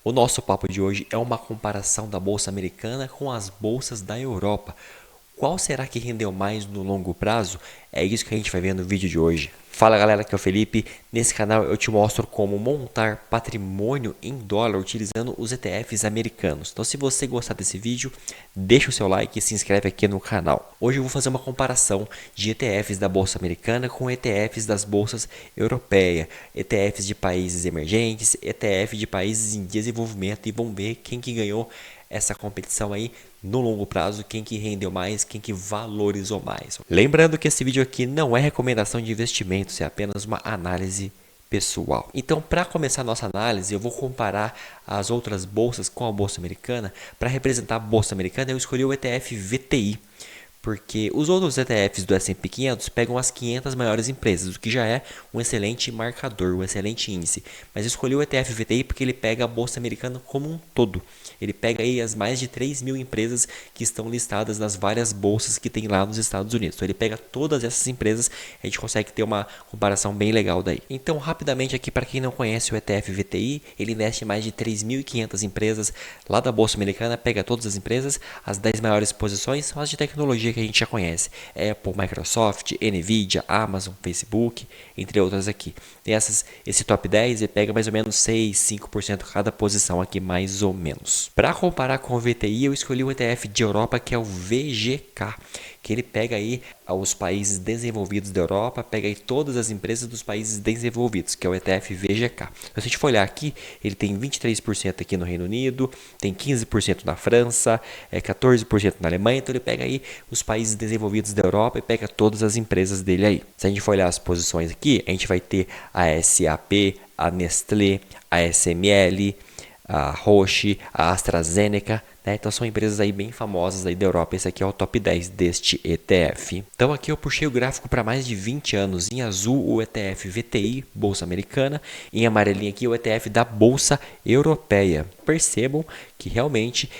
O nosso papo de hoje é uma comparação da bolsa americana com as bolsas da Europa. Qual será que rendeu mais no longo prazo? É isso que a gente vai ver no vídeo de hoje. Fala galera, aqui é o Felipe. Nesse canal eu te mostro como montar patrimônio em dólar utilizando os ETFs americanos. Então se você gostar desse vídeo, deixa o seu like e se inscreve aqui no canal. Hoje eu vou fazer uma comparação de ETFs da bolsa americana com ETFs das bolsas europeias, ETFs de países emergentes, ETF de países em desenvolvimento e vamos ver quem que ganhou essa competição aí no longo prazo, quem que rendeu mais, quem que valorizou mais. Lembrando que esse vídeo aqui não é recomendação de investimentos, é apenas uma análise pessoal. Então, para começar a nossa análise, eu vou comparar as outras bolsas com a bolsa americana. Para representar a bolsa americana, eu escolhi o ETF VTI, porque os outros ETFs do S&P 500 pegam as 500 maiores empresas, o que já é um excelente marcador, um excelente índice. Mas eu escolhi o ETF VTI porque ele pega a bolsa americana como um todo. Ele pega aí as mais de 3 mil empresas que estão listadas nas várias bolsas que tem lá nos Estados Unidos. Então ele pega todas essas empresas, a gente consegue ter uma comparação bem legal daí. Então rapidamente aqui, para quem não conhece o ETF VTI, ele investe em mais de 3.500 empresas lá da bolsa americana, pega todas as empresas, as 10 maiores posições são as de tecnologia que a gente já conhece, Apple, Microsoft, Nvidia, Amazon, Facebook, entre outras aqui. Tem esse top 10 e pega mais ou menos 6, 5% cada posição aqui, mais ou menos. Para comparar com o VTI, eu escolhi o ETF de Europa, que é o VGK, que ele pega aí os países desenvolvidos da Europa, pega aí todas as empresas dos países desenvolvidos, que é o ETF VGK. Se a gente for olhar aqui, ele tem 23% aqui no Reino Unido, tem 15% na França, 14% na Alemanha, então ele pega aí os países desenvolvidos da Europa e pega todas as empresas dele aí. Se a gente for olhar as posições aqui, a gente vai ter a SAP, a Nestlé, a SML, a Roche, a AstraZeneca, né? Então são empresas aí bem famosas aí da Europa. Esse aqui é o top 10 deste ETF. Então aqui eu puxei o gráfico para mais de 20 anos. Em azul o ETF VTI, Bolsa Americana. Em amarelinho aqui o ETF da Bolsa Europeia. Percebam que realmente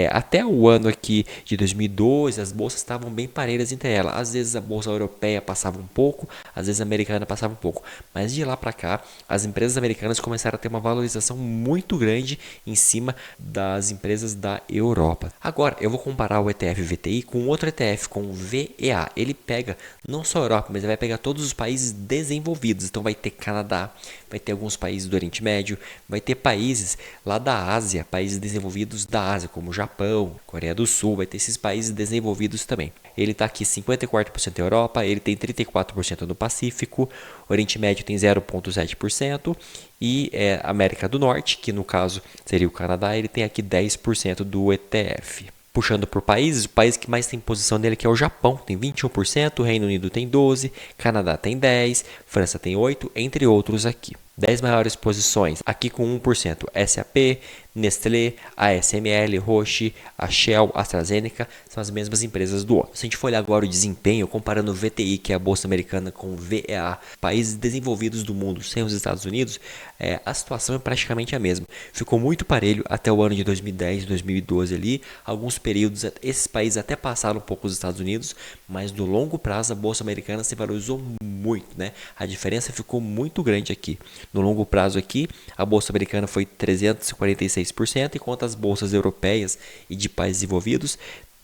até o ano aqui de 2012 as bolsas estavam bem parelhas entre elas. Às vezes a bolsa europeia passava um pouco, às vezes a americana passava um pouco. Mas de lá para cá as empresas americanas começaram a ter uma valorização muito grande em cima das empresas da Europa. Agora eu vou comparar o ETF VTI com outro ETF, com o VEA. Ele pega não só a Europa, mas ele vai pegar todos os países desenvolvidos. Então vai ter Canadá, vai ter alguns países do Oriente Médio, vai ter países lá da Ásia, países desenvolvidos da Ásia, como Japão, Coreia do Sul, vai ter esses países desenvolvidos também. Ele está aqui 54% na Europa, ele tem 34% no Pacífico, Oriente Médio tem 0,7% e América do Norte, que no caso seria o Canadá, ele tem aqui 10% do ETF. Puxando por países, o país que mais tem posição nele aqui é o Japão, tem 21%, o Reino Unido tem 12%, Canadá tem 10%, França tem 8%, entre outros aqui. 10 maiores posições, aqui com 1%, SAP, Nestlé, ASML, Roche, a Shell, AstraZeneca, são as mesmas empresas do ano. Se a gente for olhar agora o desempenho, comparando o VTI, que é a bolsa americana, com o VEA, países desenvolvidos do mundo sem os Estados Unidos, a situação é praticamente a mesma. Ficou muito parelho até o ano de 2010, 2012 ali, alguns períodos, esses países até passaram um pouco os Estados Unidos, mas no longo prazo a bolsa americana se valorizou muito, né? A diferença ficou muito grande aqui. No longo prazo aqui, a bolsa americana foi 346%, enquanto as bolsas europeias e de países desenvolvidos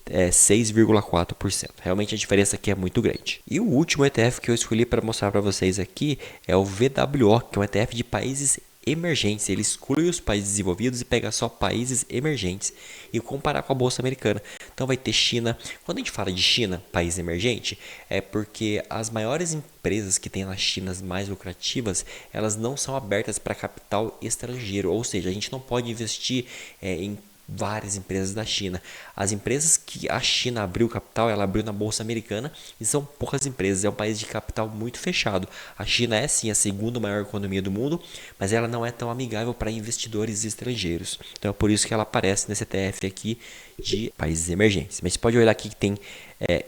6,4%. Realmente a diferença aqui é muito grande. E o último ETF que eu escolhi para mostrar para vocês aqui é o VWO, que é um ETF de países emergentes. Ele exclui os países desenvolvidos e pega só países emergentes e comparar com a bolsa americana. Então vai ter China. Quando a gente fala de China, país emergente, é porque as maiores empresas que tem na China, as mais lucrativas, elas não são abertas para capital estrangeiro, ou seja, a gente não pode investir em várias empresas da China. As empresas que a China abriu capital, ela abriu na bolsa americana e são poucas empresas, é um país de capital muito fechado. A China é sim a segunda maior economia do mundo, mas ela não é tão amigável para investidores estrangeiros. Então é por isso que ela aparece nesse ETF aqui de países emergentes. Mas você pode olhar aqui que tem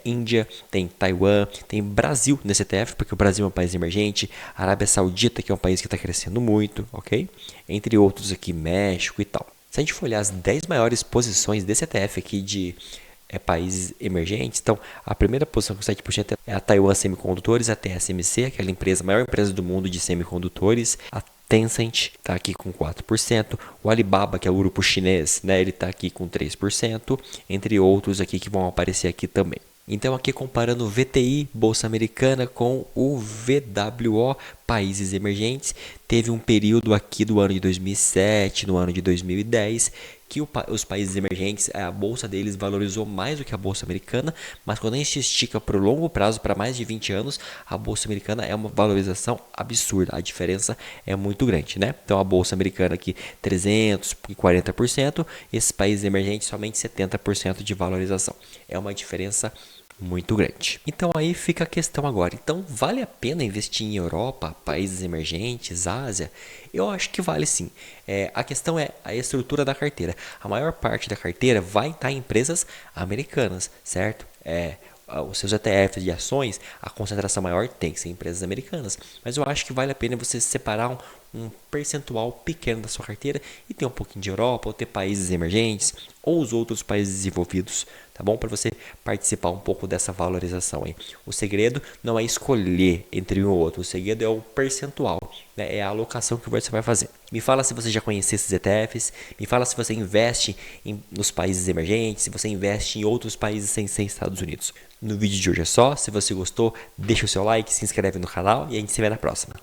Índia, tem Taiwan, tem Brasil nesse ETF, porque o Brasil é um país emergente, Arábia Saudita, que é um país que está crescendo muito, ok? Entre outros aqui, México e tal. Se a gente for olhar as 10 maiores posições desse ETF aqui de países emergentes, então a primeira posição com 7% é a Taiwan Semicondutores, a TSMC, aquela empresa, a maior empresa do mundo de semicondutores. A Tencent está aqui com 4%, o Alibaba, que é o grupo chinês, né, ele está aqui com 3%, entre outros aqui que vão aparecer aqui também. Então aqui comparando o VTI, Bolsa Americana, com o VWO, Países Emergentes, teve um período aqui do ano de 2007, no ano de 2010, que os países emergentes, a bolsa deles valorizou mais do que a bolsa americana, mas quando a gente estica para o longo prazo, para mais de 20 anos, a bolsa americana é uma valorização absurda, a diferença é muito grande, né? Então a bolsa americana aqui 340%, esses países emergentes somente 70% de valorização, é uma diferença muito grande. Então aí fica a questão agora. Então vale a pena investir em Europa, países emergentes, Ásia? Eu acho que vale sim. A questão é a estrutura da carteira. A maior parte da carteira vai estar em empresas americanas, certo? Os seus ETFs de ações, a concentração maior tem que ser em empresas americanas. Mas eu acho que vale a pena você separar um percentual pequeno da sua carteira e ter um pouquinho de Europa, ou ter países emergentes, ou os outros países desenvolvidos, tá bom? Para você participar um pouco dessa valorização aí. O segredo não é escolher entre um ou outro, o segredo é o percentual, né? É a alocação que você vai fazer. Me fala se você já conhecia esses ETFs, me fala se você investe nos países emergentes, se você investe em outros países sem ser Estados Unidos. No vídeo de hoje é só, se você gostou, deixa o seu like, se inscreve no canal e a gente se vê na próxima.